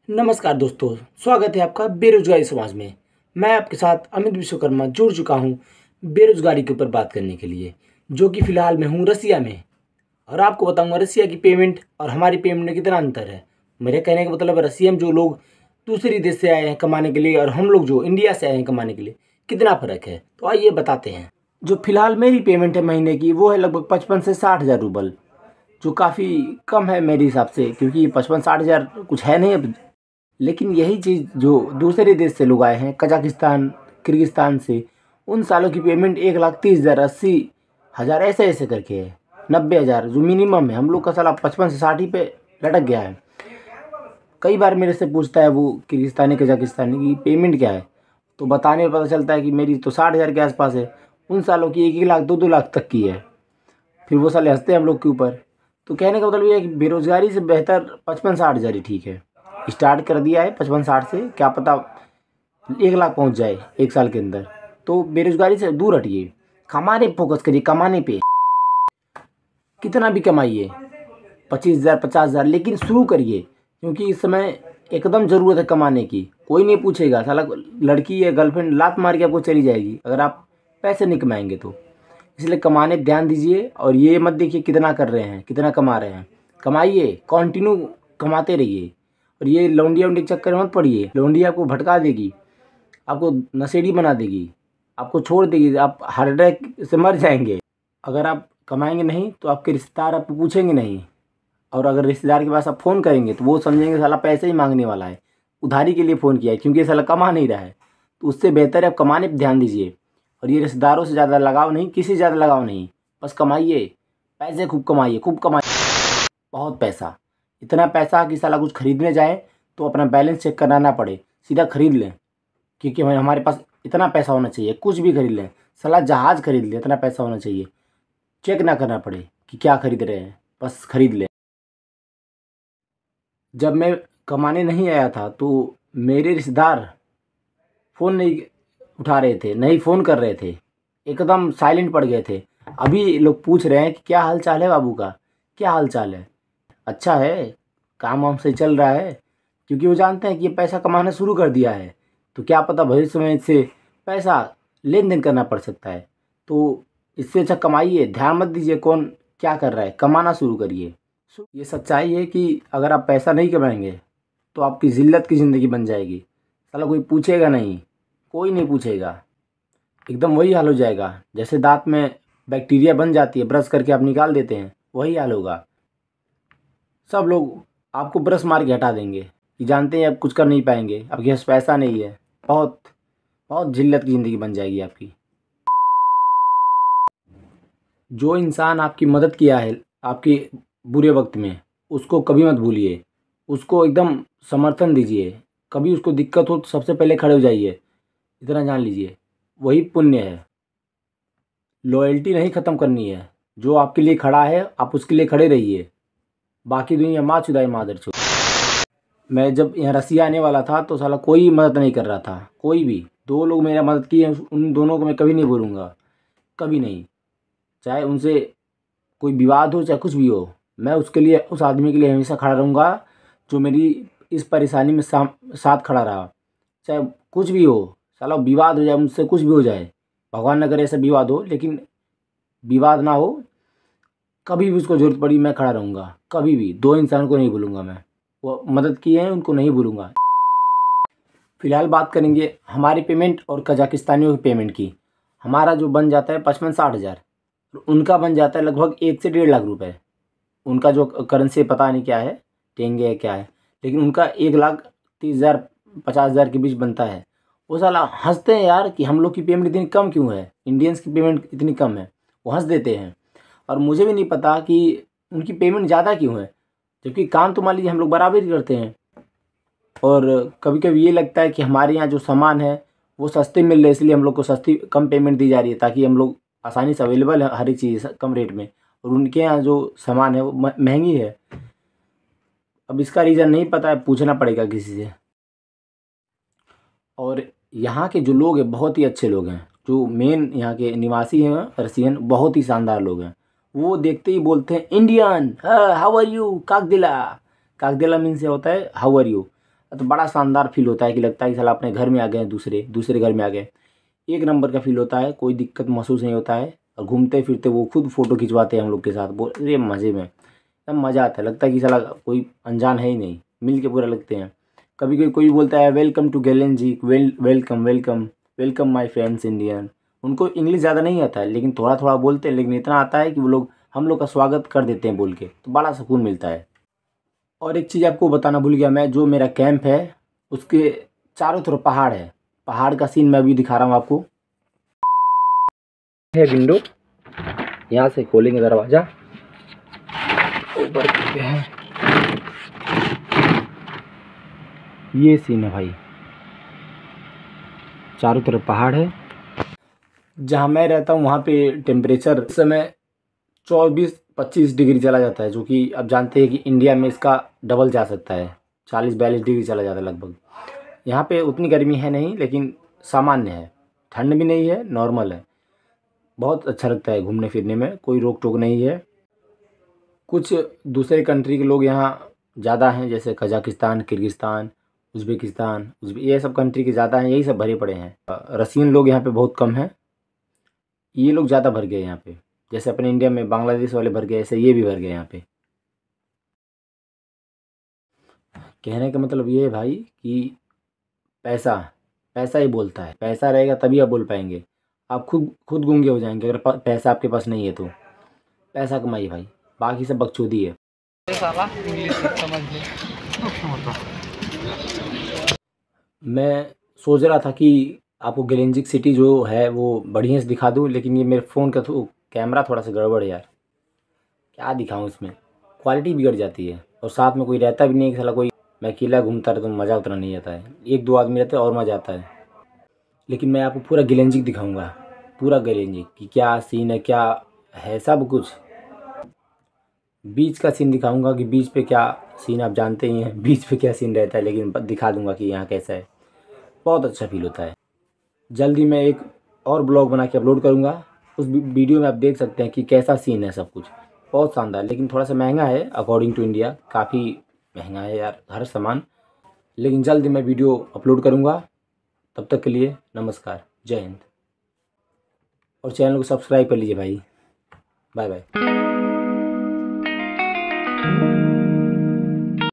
नमस्कार दोस्तों, स्वागत है आपका बेरोजगारी समाज में। मैं आपके साथ अमित विश्वकर्मा जुड़ चुका हूं बेरोजगारी के ऊपर बात करने के लिए, जो कि फ़िलहाल मैं हूं रसिया में। और आपको बताऊंगा रसिया की पेमेंट और हमारी पेमेंट में कितना अंतर है। मेरे कहने का मतलब है रसिया में जो लोग दूसरी देश से आए हैं कमाने के लिए और हम लोग जो इंडिया से आए हैं कमाने के लिए, कितना फ़र्क है। तो आइए बताते हैं। जो फ़िलहाल मेरी पेमेंट है महीने की, वो है लगभग 55 से 60 हज़ार रूबल, जो काफ़ी कम है मेरे हिसाब से, क्योंकि 55-60 हज़ार कुछ है नहीं अब। लेकिन यही चीज़ जो दूसरे देश से लोग आए हैं, कजाकिस्तान, किर्गिस्तान से, उन सालों की पेमेंट 1,30,000, 80,000 ऐसे ऐसे करके है। 90,000 जो मिनिमम है, हम लोग का साला 55 से 60 ही पे लटक गया है। कई बार मेरे से पूछता है वो किर्गिस्तानी, कजाकिस्तानी की पेमेंट क्या है, तो बताने में पता चलता है कि मेरी तो 60,000 के आसपास है। उन सालों की 1-1 लाख, 2-2 लाख तक की है। फिर वो साले हंसते हैं हम लोग के ऊपर। तो कहने का मतलब ये है कि बेरोजगारी से बेहतर 55-60 हज़ार ही ठीक है। स्टार्ट कर दिया है 55-60 से, क्या पता 1 लाख पहुंच जाए एक साल के अंदर। तो बेरोजगारी से दूर हटिए, कमाने पे फोकस करिए, कमाने पे। कितना भी कमाइए, 25,000, 50,000, लेकिन शुरू करिए, क्योंकि इस समय एकदम ज़रूरत है कमाने की। कोई नहीं पूछेगा, साला लड़की या गर्लफ्रेंड लात मार के आपको चली जाएगी अगर आप पैसे नहीं कमाएंगे तो। इसलिए कमाने पे ध्यान दीजिए, और ये मत देखिए कितना कर रहे हैं, कितना कमा रहे हैं। कमाइए, कंटिन्यू कमाते रहिए। और ये लौंडिया वोंडिया के चक्कर में मत पड़िए। लौंडिया आपको भटका देगी, आपको नशेड़ी बना देगी, आपको छोड़ देगी, आप हार्ट अटैक से मर जाएंगे। अगर आप कमाएंगे नहीं तो आपके रिश्तेदार आपको पूछेंगे नहीं, और अगर रिश्तेदार के पास आप फ़ोन करेंगे तो वो समझेंगे साला पैसे ही मांगने वाला है, उधारी के लिए फ़ोन किया है, क्योंकि साला कमा नहीं रहा है। तो उससे बेहतर है आप कमाने पर ध्यान दीजिए। और ये रिश्तेदारों से ज़्यादा लगाव नहीं, किसी से ज़्यादा लगाव नहीं, बस कमाइए, पैसे खूब कमाइए, खूब कमाइए, बहुत पैसा। इतना पैसा कि साला कुछ खरीदने जाए तो अपना बैलेंस चेक करना ना पड़े, सीधा खरीद लें। क्योंकि हमारे पास इतना पैसा होना चाहिए, कुछ भी खरीद लें, साला जहाज़ खरीद लें, इतना पैसा होना चाहिए, चेक ना करना पड़े कि क्या खरीद रहे हैं, बस खरीद लें। जब मैं कमाने नहीं आया था तो मेरे रिश्तेदार फ़ोन नहीं उठा रहे थे, नहीं फ़ोन कर रहे थे, एकदम साइलेंट पड़ गए थे। अभी लोग पूछ रहे हैं कि क्या हाल चाल है बाबू का, क्या हाल चाल है। अच्छा है, काम वाम सही चल रहा है, क्योंकि वो जानते हैं कि ये पैसा कमाना शुरू कर दिया है, तो क्या पता भविष्य में इससे पैसा लेन देन करना पड़ सकता है। तो इससे अच्छा कमाइए, ध्यान मत दीजिए कौन क्या कर रहा है, कमाना शुरू करिए। ये सच्चाई है कि अगर आप पैसा नहीं कमाएंगे तो आपकी ज़िल्लत की ज़िंदगी बन जाएगी। साला कोई पूछेगा नहीं, कोई नहीं पूछेगा, एकदम वही हाल हो जाएगा जैसे दांत में बैक्टीरिया बन जाती है, ब्रश करके आप निकाल देते हैं, वही हाल होगा। सब लोग आपको ब्रश मार के हटा देंगे कि जानते हैं आप कुछ कर नहीं पाएंगे, आपके पास पैसा नहीं है। बहुत बहुत जिल्लत की ज़िंदगी बन जाएगी आपकी। जो इंसान आपकी मदद किया है आपके बुरे वक्त में, उसको कभी मत भूलिए, उसको एकदम समर्थन दीजिए। कभी उसको दिक्कत हो तो सबसे पहले खड़े हो जाइए, इतना जान लीजिए, वही पुण्य है। लॉयल्टी नहीं ख़त्म करनी है, जो आपके लिए खड़ा है आप उसके लिए खड़े रहिए, बाकी दुनिया माँ चुदाई मादर चो। मैं जब यहाँ रसिया आने वाला था तो साला कोई मदद नहीं कर रहा था, कोई भी। 2 लोग मेरा मदद किए, उन दोनों को मैं कभी नहीं भूलूंगा, कभी नहीं। चाहे उनसे कोई विवाद हो, चाहे कुछ भी हो, मैं उसके लिए, उस आदमी के लिए हमेशा खड़ा रहूँगा जो मेरी इस परेशानी में साथ खड़ा रहा। चाहे कुछ भी हो, साला विवाद हो जाए, मुझसे कुछ भी हो जाए, भगवान न करे ऐसा विवाद हो, लेकिन विवाद ना हो, कभी भी उसको ज़रूरत पड़ी मैं खड़ा रहूँगा, कभी भी। 2 इंसान को नहीं भूलूंगा मैं, वो मदद किए हैं उनको नहीं भूलूंगा। फ़िलहाल बात करेंगे हमारी पेमेंट और कजाकिस्तानियों की पेमेंट की। हमारा जो बन जाता है 55-60 हज़ार, उनका बन जाता है लगभग 1 से 1.5 लाख रुपए। उनका जो करेंसी पता नहीं क्या है, टेंगे है क्या है, लेकिन उनका 1,30,000 50,000 के बीच बनता है। वो साला हंसते हैं यार कि हम लोग की पेमेंट इतनी कम क्यों है, इंडियंस की पेमेंट इतनी कम है, वो हंस देते हैं। और मुझे भी नहीं पता कि उनकी पेमेंट ज़्यादा क्यों है, जबकि काम तो मान लीजिए हम लोग बराबर ही करते हैं। और कभी कभी ये लगता है कि हमारे यहाँ जो सामान है वो सस्ते मिल रहे, इसलिए हम लोग को सस्ती कम पेमेंट दी जा रही है, ताकि हम लोग आसानी से अवेलेबल है हर एक चीज़ कम रेट में, और उनके यहाँ जो सामान है वो महंगी है। अब इसका रीज़न नहीं पता है, पूछना पड़ेगा किसी से। और यहाँ के जो लोग हैं बहुत ही अच्छे लोग हैं, जो मेन यहाँ के निवासी हैं रसियन, बहुत ही शानदार लोग हैं। वो देखते ही बोलते हैं इंडियन, हाउ आर यू, काकदिला। काकदिला मीन्स से होता है हाउ आर यू। तो बड़ा शानदार फील होता है कि लगता है कि साला अपने घर में आ गए हैं, दूसरे दूसरे घर में आ गए। एक नंबर का फील होता है, कोई दिक्कत महसूस नहीं होता है। और घूमते फिरते वो खुद फ़ोटो खिंचवाते हैं हम लोग के साथ, बोल अरे मज़े में एकदम मज़ा आता है। लगता है कि साला कोई अनजान है ही नहीं, मिल के पूरा लगते हैं। कभी कोई कोई बोलता है वेलकम टू गैलेंजी, welcome welcome welcome my friends Indian. उनको इंग्लिश ज़्यादा नहीं आता है, लेकिन थोड़ा थोड़ा बोलते हैं, लेकिन इतना आता है कि वो लोग हम लोग का स्वागत कर देते हैं बोल के, तो बड़ा सुकून मिलता है। और एक चीज़ आपको बताना भूल गया मैं, जो मेरा कैंप है उसके चारों तरफ पहाड़ है। पहाड़ का सीन मैं अभी दिखा रहा हूँ आपको। है विंडो, यहाँ से खोलेंगे दरवाज़ा, ऊपर करते हैं, ये सीन है भाई। चारों तरफ पहाड़ है। जहाँ मैं रहता हूँ वहाँ पे टेम्परेचर इस समय 24-25 डिग्री चला जाता है, जो कि आप जानते हैं कि इंडिया में इसका डबल जा सकता है, 40-42 डिग्री चला जाता है लगभग। यहाँ पे उतनी गर्मी है नहीं, लेकिन सामान्य है, ठंड भी नहीं है, नॉर्मल है। बहुत अच्छा लगता है घूमने फिरने में, कोई रोक टोक नहीं है। कुछ दूसरे कंट्री के लोग यहाँ ज़्यादा हैं, जैसे कजाकिस्तान, किर्गिस्तान, उज़्बेकिस्तान, ये सब कंट्री के ज़्यादा हैं, यही सब भरे पड़े हैं। रसियन लोग यहाँ पे बहुत कम हैं, ये लोग ज़्यादा भर गए यहाँ पे। जैसे अपने इंडिया में बांग्लादेश वाले भर गए, ऐसे ये भी भर गए यहाँ पे। कहने का मतलब ये है भाई कि पैसा पैसा ही बोलता है। पैसा रहेगा तभी आप बोल पाएंगे। आप खुद खुद गूंगे हो जाएंगे अगर पैसा आपके पास नहीं है तो। पैसा कमाइए भाई, बाकी सब बकचोदी है। मैं सोच रहा था कि आपको गेलेंजिक सिटी जो है वो बढ़िया से दिखा दूँ, लेकिन ये मेरे फ़ोन का कैमरा थोड़ा सा गड़बड़ है यार। क्या दिखाऊँ इसमें, क्वालिटी बिगड़ जाती है। और साथ में कोई रहता भी नहीं है, साला कोई, मैं अकेला घूमता रहता हूँ, मज़ा उतना नहीं आता है। एक दो आदमी रहते हैं और मज़ा आता है। लेकिन मैं आपको पूरा गेलेंजिक दिखाऊंगा, पूरा गेलेंजिक कि क्या सीन है, क्या है, सब कुछ। बीच का सीन दिखाऊंगा कि बीच पे क्या सीन, आप जानते ही हैं बीच पे क्या सीन रहता है, लेकिन दिखा दूंगा कि यहाँ कैसा है। बहुत अच्छा फील होता है। जल्दी मैं एक और ब्लॉग बना के अपलोड करूँगा, उस वीडियो में आप देख सकते हैं कि कैसा सीन है। सब कुछ बहुत शानदार, लेकिन थोड़ा सा महंगा है अकॉर्डिंग टू इंडिया, काफ़ी महंगा है यार हर सामान। लेकिन जल्दी मैं वीडियो अपलोड करूँगा। तब तक के लिए नमस्कार, जय हिंद। और चैनल को सब्सक्राइब कर लीजिए भाई। Bye bye.